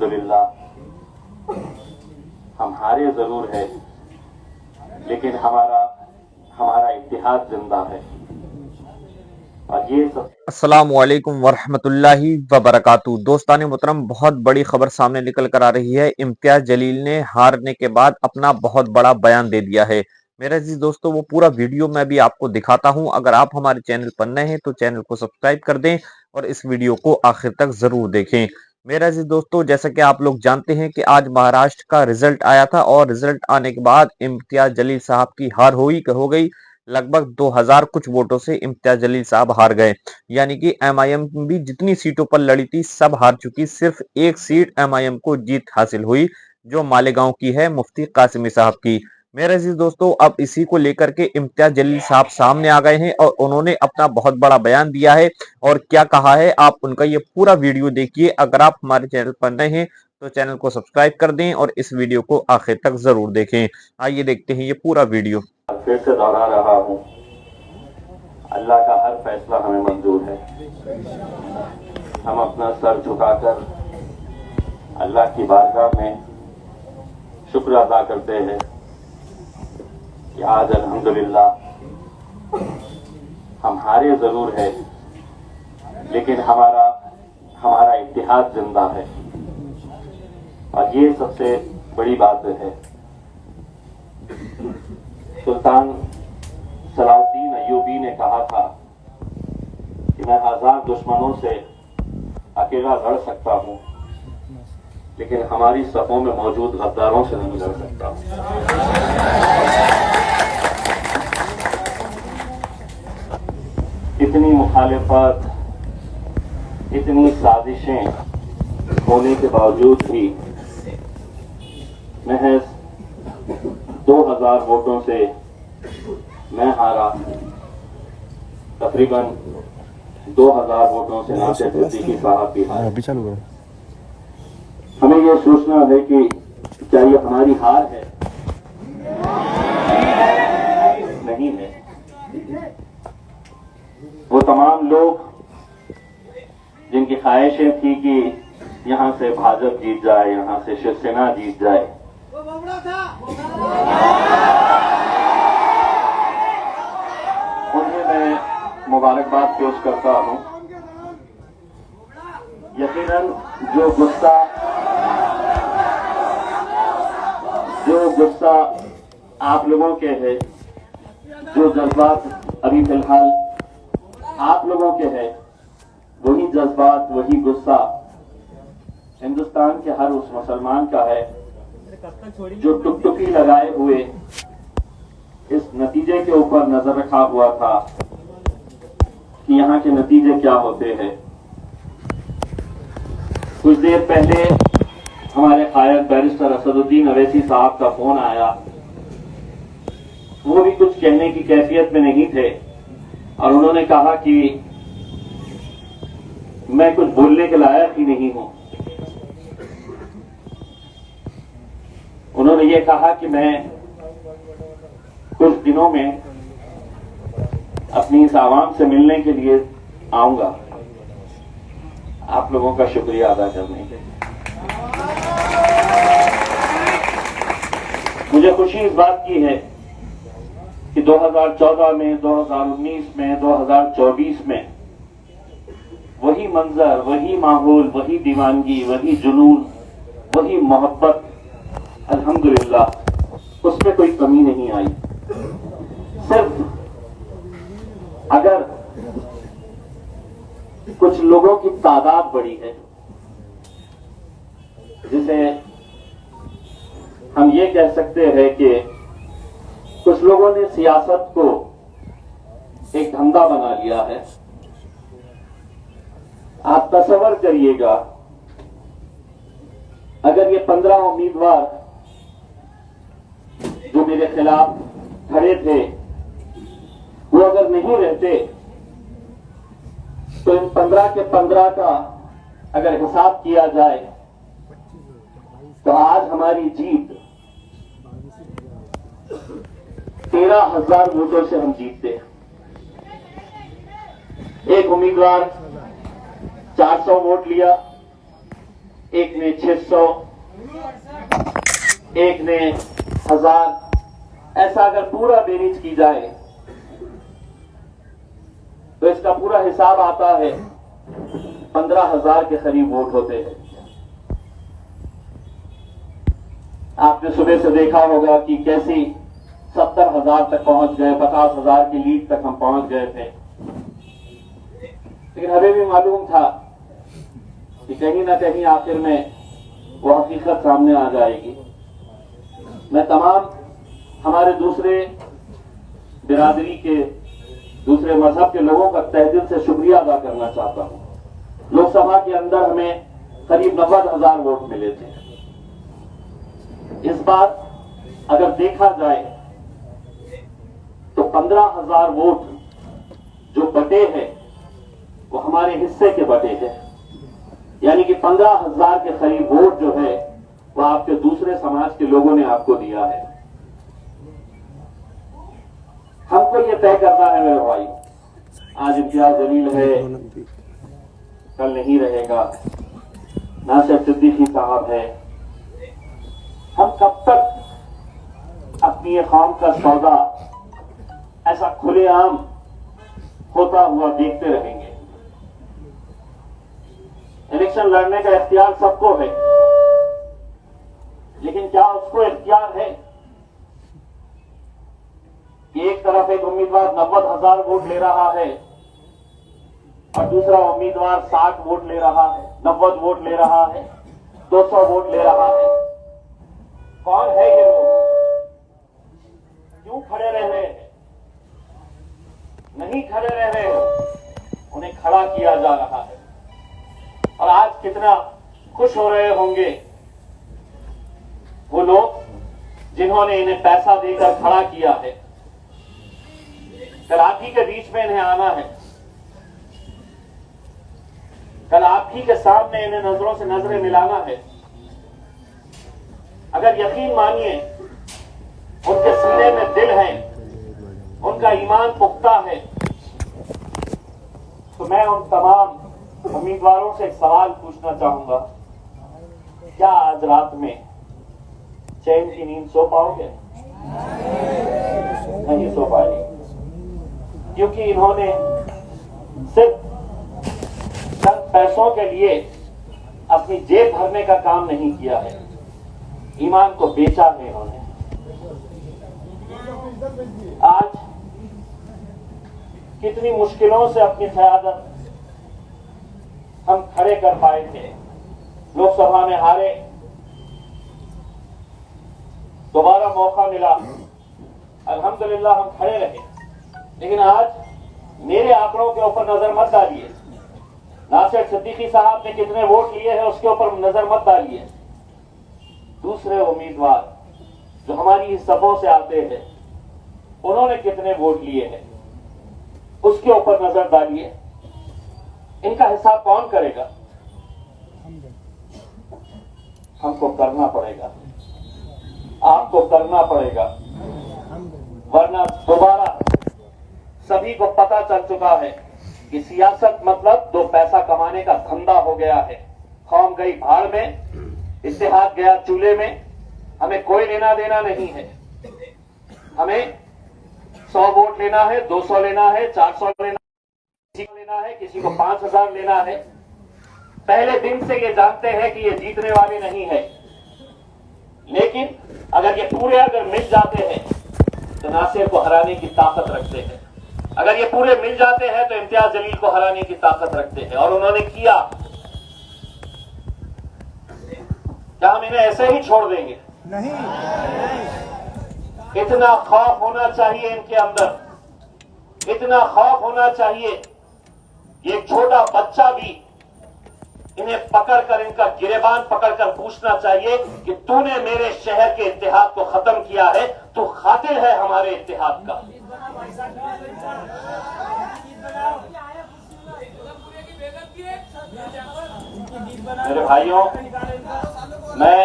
अल्हम्दुलिल्लाह हम हारे जरूर है, लेकिन हमारा इतिहाद जिंदा है। और ये सब अस्सलामु अलैकुम वरहमतुल्लाहि वबरकातुहू। दोस्तान मोहतरम, बहुत बड़ी खबर सामने निकल कर आ रही है। इम्तियाज जलील ने हारने के बाद अपना बहुत बड़ा बयान दे दिया है। मेरे अजीज दोस्तों, वो पूरा वीडियो मैं भी आपको दिखाता हूं। अगर आप हमारे चैनल पर नए हैं तो चैनल को सब्सक्राइब कर दें और इस वीडियो को आखिर तक जरूर देखें। मेरे अजीज दोस्तों, जैसा कि आप लोग जानते हैं कि आज महाराष्ट्र का रिजल्ट आया था और रिजल्ट आने के बाद इम्तियाज जलील साहब की हार हो गई। लगभग 2000 कुछ वोटों से इम्तियाज जलील साहब हार गए। यानी कि एमआईएम भी जितनी सीटों पर लड़ी थी सब हार चुकी। सिर्फ एक सीट एमआईएम को जीत हासिल हुई, जो मालेगांव की है, मुफ्ती कासिमी साहब की। मेरे अजीज दोस्तों, अब इसी को लेकर के इम्तियाज जलील साहब सामने आ गए हैं और उन्होंने अपना बहुत बड़ा बयान दिया है। और क्या कहा है, आप उनका ये पूरा वीडियो देखिए। अगर आप हमारे चैनल पर नए हैं तो चैनल को सब्सक्राइब कर दें और इस वीडियो को आखिर तक जरूर देखें। आइए देखते हैं ये पूरा वीडियो। फिर से दोहरा रहा हूँ, अल्लाह का हर फैसला हमें मंजूर है। हम अपना सर झुकाकर अल्लाह की बारगाह में शुक्र अदा करते हैं कि आज अल्हम्दुलिल्लाह हम हारे जरूर है, लेकिन हमारा इतिहाद जिंदा है। और ये सबसे बड़ी बात है। सुल्तान सलाउद्दीन अय्यूबी ने कहा था कि मैं 1000 दुश्मनों से अकेला लड़ सकता हूं, लेकिन हमारी सफों में मौजूद गद्दारों से नहीं लड़ सकता। इतनी मुखालिफत, इतनी साजिशें होने के बावजूद भी महज 2000 वोटों से मैं हारा। तकरीबन 2000 वोटों से नासिर सिद्दीकी साहब भी हारे। हमें यह सोचना है कि क्या ये हमारी हार है? नहीं है। वो तमाम लोग जिनकी ख्वाहिशें थी कि यहां से भाजपा जीत जाए, यहां से शिवसेना जीत जाए, उन्हें मैं मुबारकबाद पेश करता हूं। यकीनन जो गुस्सा आप लोगों के हैं, जो जज्बात अभी फिलहाल आप लोगों के हैं, वही जज्बात, वही गुस्सा हिंदुस्तान के हर उस मुसलमान का है जो टुकटुकी लगाए हुए इस नतीजे के ऊपर नजर रखा हुआ था कि यहाँ के नतीजे क्या होते हैं। कुछ देर पहले हमारे कायद बैरिस्टर असदुद्दीन अवैसी साहब का फोन आया। वो भी कुछ कहने की कैफियत में नहीं थे और उन्होंने कहा कि मैं कुछ बोलने के लायक ही नहीं हूं। उन्होंने ये कहा कि मैं कुछ दिनों में अपनी इस आवाम से मिलने के लिए आऊंगा, आप लोगों का शुक्रिया अदा करने के लिए। मुझे खुशी इस बात की है कि 2014 में, 2019 में, 2024 में वही मंजर, वही माहौल, वही दीवानगी, वही जुनून, वही मोहब्बत, अल्हम्दुलिल्लाह उसमें कोई कमी नहीं आई। सिर्फ अगर कुछ लोगों की तादाद बढ़ी है, जिसे हम ये कह सकते हैं कि कुछ लोगों ने सियासत को एक धंधा बना लिया है। आप तसव्वुर करिएगा, अगर ये 15 उम्मीदवार जो मेरे खिलाफ खड़े थे वो अगर नहीं रहते तो इन 15 के 15 का अगर हिसाब किया जाए तो आज हमारी जीत 13,000 वोटों से हम जीतते। एक उम्मीदवार 400 वोट लिया, एक ने 600, एक ने 1000, ऐसा अगर पूरा बेरीज की जाए तो इसका पूरा हिसाब आता है 15,000 के करीब वोट होते हैं। आपने सुबह से देखा होगा कि कैसी 70,000 तक पहुंच गए, 50,000 की लीड तक हम पहुंच गए थे। लेकिन हमें भी मालूम था कि कहीं ना कहीं आखिर में वो हकीकत सामने आ जाएगी। मैं तमाम हमारे दूसरे बिरादरी के, दूसरे मजहब के लोगों का तहे दिल से शुक्रिया अदा करना चाहता हूं। लोकसभा के अंदर हमें करीब 90,000 वोट मिले थे। इस बार अगर देखा जाए तो 15,000 वोट जो बटे हैं वो हमारे हिस्से के बटे हैं, यानी कि 15,000 के करीब वोट जो है वो आपके दूसरे समाज के लोगों ने आपको दिया है। हमको ये तय करना है मेरे भाई, आज इम्तियाज जलील है, कल नहीं रहेगा, नासिर सिद्दीकी साहब है। हम कब तक अपनी ये कौम का सौदा ऐसा खुलेआम होता हुआ देखते रहेंगे? इलेक्शन लड़ने का इख्तियार सबको है, लेकिन क्या उसको इख्तियार है कि एक तरफ एक उम्मीदवार 90,000 वोट ले रहा है और दूसरा उम्मीदवार 60 वोट ले रहा है, 90 वोट ले रहा है, 200 वोट ले रहा है? कौन है ये लोग? क्यों खड़े रह रहे हैं? नहीं खड़े रह रहे हैं, उन्हें खड़ा किया जा रहा है। और आज कितना खुश हो रहे होंगे वो लोग जिन्होंने इन्हें पैसा देकर खड़ा किया है। कल आप ही के बीच में इन्हें आना है, कल आप ही के सामने इन्हें नजरों से नजरें मिलाना है। अगर यकीन मानिए उनके सीने में दिल है, उनका ईमान पुख्ता है, तो मैं उन तमाम उम्मीदवारों से एक सवाल पूछना चाहूंगा, क्या आज रात में चैन की नींद सो पाओगे? नहीं सो पाएंगे, क्योंकि इन्होंने सिर्फ चंद पैसों के लिए अपनी जेब भरने का काम नहीं किया है, ईमान को बेचा है इन्होंने। आज कितनी मुश्किलों से अपनी क़यादत हम खड़े कर पाए थे, लोकसभा में हारे, दोबारा मौका मिला, अल्हम्दुलिल्लाह हम खड़े रहे। लेकिन आज मेरे आंकड़ों के ऊपर नजर मत डालिए, नासिर सिद्दीकी साहब ने कितने वोट लिए हैं उसके ऊपर नजर मत डालिए। दूसरे उम्मीदवार जो हमारी सभों से आते हैं उन्होंने कितने वोट लिए हैं उसके ऊपर नजर डालिए। इनका हिसाब कौन करेगा? हमको करना पड़ेगा, आपको करना पड़ेगा, वरना दोबारा सभी को पता चल चुका है कि सियासत मतलब दो पैसा कमाने का धंधा हो गया है। कौम गई भाड़ में, इत्तेहाद गया चूल्हे में। हमें कोई लेना देना नहीं है। हमें 100 वोट लेना है, 200 लेना है, 400 लेना, किसी को लेना है, किसी को 5,000 लेना है। पहले दिन से ये जानते हैं कि ये जीतने वाले नहीं है, लेकिन अगर ये पूरे अगर मिल जाते हैं तो नासिर को हराने की ताकत रखते हैं। अगर ये पूरे मिल जाते हैं तो इम्तियाज जलील को हराने की ताकत रखते हैं, और उन्होंने किया। क्या हम इन्हें ऐसे ही छोड़ देंगे? नहीं। इतना खौफ होना चाहिए इनके अंदर, इतना खौफ होना चाहिए। ये छोटा बच्चा भी इन्हें पकड़कर, इनका गिरेबान पकड़कर पूछना चाहिए कि तूने मेरे शहर के इत्तेहाद को खत्म किया है, तू खातिर है हमारे इत्तेहाद का। मेरे भाइयों, मैं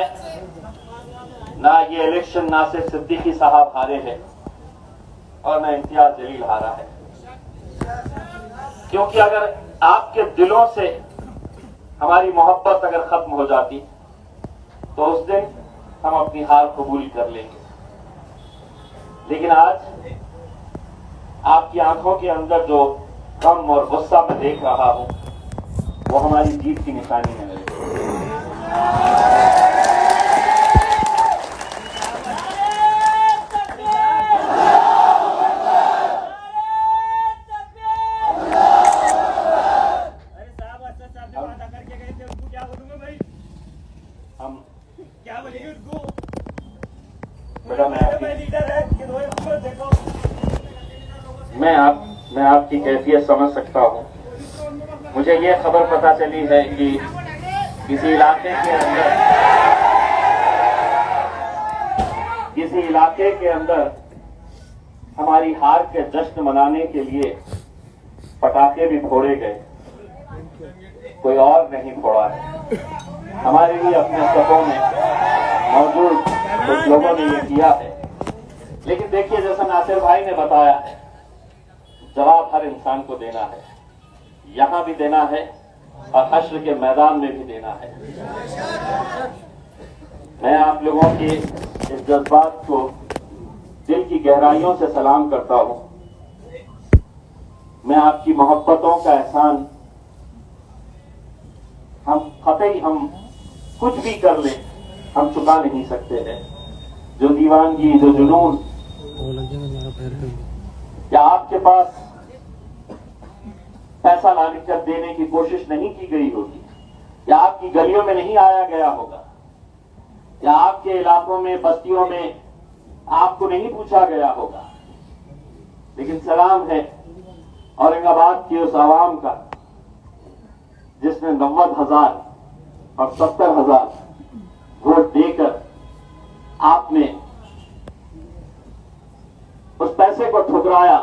ना ये इलेक्शन नासिर सिद्दीकी साहब हारे हैं और ना इम्तियाज जलील हारा है, क्योंकि अगर आपके दिलों से हमारी मोहब्बत अगर खत्म हो जाती तो उस दिन हम अपनी हार कबूल कर लेंगे। लेकिन आज आपकी आंखों के अंदर जो गम और गुस्सा मैं देख रहा हूं वो हमारी जीत की निशानी है मेरे लिए। हम क्या बोलेंगे उनको? बेटा मैं आपकी कैफियत समझ सकता हूँ। मुझे ये खबर पता चली है कि किसी इलाके के अंदर हमारी हार के जश्न मनाने के लिए पटाखे भी फोड़े गए, कोई और नहीं फोड़ा है। हमारे लिए अपने सफों में मौजूद कुछ लोगों ने ये किया है। लेकिन देखिए, जैसा नासिर भाई ने बताया है, जवाब हर इंसान को देना है, यहां भी देना है और हश्र के मैदान में भी देना है। मैं आप लोगों के इस जज्बात को दिल की गहराइयों से सलाम करता हूं। मैं आपकी मोहब्बतों का एहसान हम कुछ भी कर लें, हम चुका नहीं सकते हैं। जो दीवानगी, जो जुनून या आपके पास पैसा लाने कर देने की कोशिश नहीं की गई होगी, या आपकी गलियों में नहीं आया गया होगा, या आपके इलाकों में, बस्तियों में आपको नहीं पूछा गया होगा, लेकिन सलाम है औरंगाबाद की उस आवाम का जिसने 90,000 और 70,000 वोट देकर आपने उस पैसे को ठुकराया।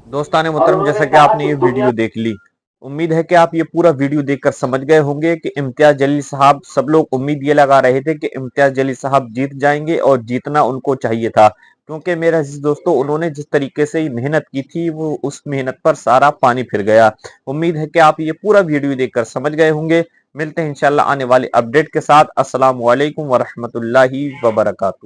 दोस्ताने मोहतरम, जैसा कि आपने ये वीडियो देख ली, उम्मीद है कि आप ये पूरा वीडियो देखकर समझ गए होंगे कि इम्तियाज जलील साहब, सब लोग उम्मीद ये लगा रहे थे कि इम्तियाज जलील साहब जीत जाएंगे और जीतना उनको चाहिए था, क्योंकि मेरे अजीज दोस्तों, उन्होंने जिस तरीके से मेहनत की थी वो उस मेहनत पर सारा पानी फिर गया। उम्मीद है कि आप ये पूरा वीडियो देखकर समझ गए होंगे। मिलते हैं इंशाल्लाह आने वाले अपडेट के साथ। अस्सलाम वालेकुम वरहमतुल्लाहि वबरकातुहू।